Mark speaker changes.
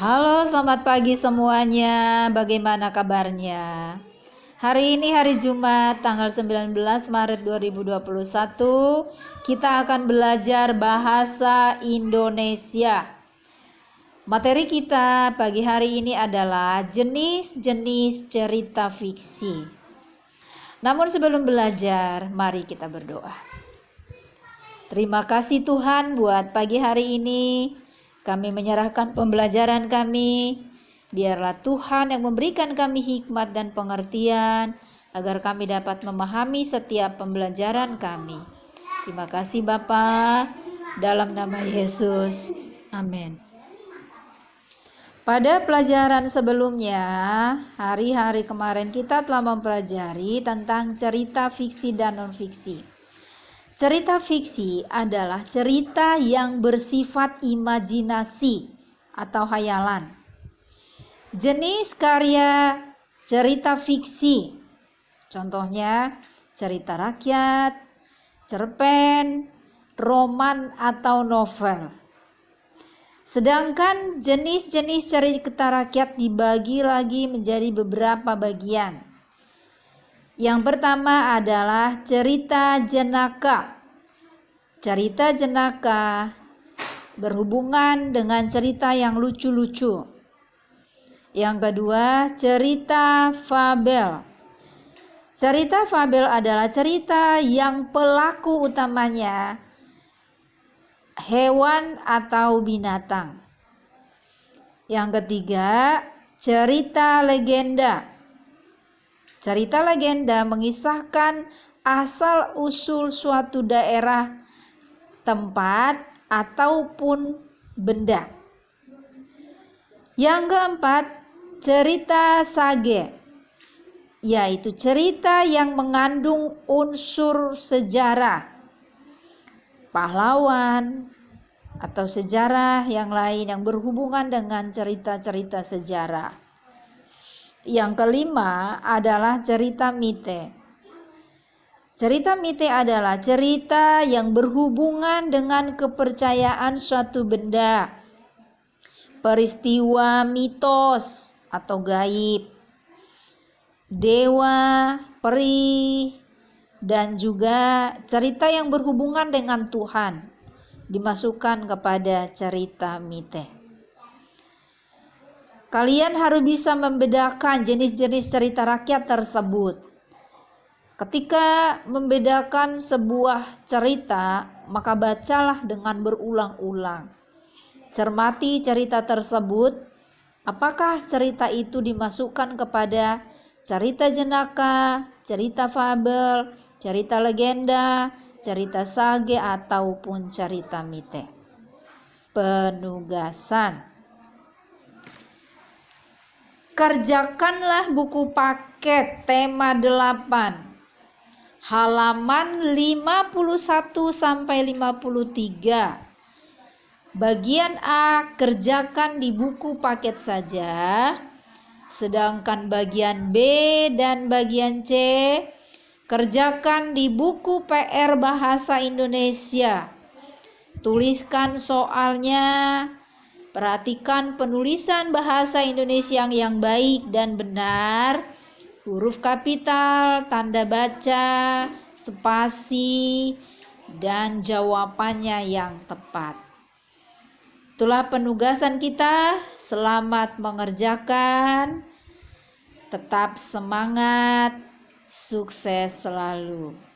Speaker 1: Halo, selamat pagi semuanya. Bagaimana kabarnya? Hari ini hari Jumat, tanggal 19 Maret 2021. Kita akan belajar bahasa Indonesia. Materi kita pagi hari ini adalah jenis-jenis cerita fiksi. Namun sebelum belajar, mari kita berdoa. Terima kasih Tuhan buat pagi hari ini. Kami menyerahkan pembelajaran kami. Biarlah Tuhan yang memberikan kami hikmat dan pengertian agar kami dapat memahami setiap pembelajaran kami. Terima kasih Bapa, dalam nama Yesus. Amin. Pada pelajaran sebelumnya, hari-hari kemarin kita telah mempelajari tentang cerita fiksi dan non-fiksi. Cerita fiksi adalah cerita yang bersifat imajinasi atau hayalan. Jenis karya cerita fiksi, contohnya cerita rakyat, cerpen, roman atau novel. Sedangkan jenis-jenis cerita rakyat dibagi lagi menjadi beberapa bagian. Yang pertama adalah cerita jenaka. Cerita jenaka berhubungan dengan cerita yang lucu-lucu. Yang kedua, cerita fabel. Cerita fabel adalah cerita yang pelaku utamanya hewan atau binatang. Yang ketiga, cerita legenda. Cerita legenda mengisahkan asal-usul suatu daerah, tempat, ataupun benda. Yang keempat, cerita sage, yaitu cerita yang mengandung unsur sejarah, pahlawan, atau sejarah yang lain yang berhubungan dengan cerita-cerita sejarah. Yang kelima adalah cerita mite. Cerita mite adalah cerita yang berhubungan dengan kepercayaan suatu benda, peristiwa mitos atau gaib, dewa, peri, dan juga cerita yang berhubungan dengan Tuhan dimasukkan kepada cerita mite. Kalian harus bisa membedakan jenis-jenis cerita rakyat tersebut. Ketika membedakan sebuah cerita, maka bacalah dengan berulang-ulang. Cermati cerita tersebut, apakah cerita itu dimasukkan kepada cerita jenaka, cerita fabel, cerita legenda, cerita sage, ataupun cerita mite. Penugasan. Kerjakanlah buku paket tema 8, halaman 51 sampai 53. Bagian A kerjakan di buku paket saja, sedangkan bagian B dan bagian C kerjakan di buku PR Bahasa Indonesia. Tuliskan soalnya. Perhatikan penulisan bahasa Indonesia yang baik dan benar, huruf kapital, tanda baca, spasi, dan jawabannya yang tepat. Itulah penugasan kita. Selamat mengerjakan. Tetap semangat, sukses selalu.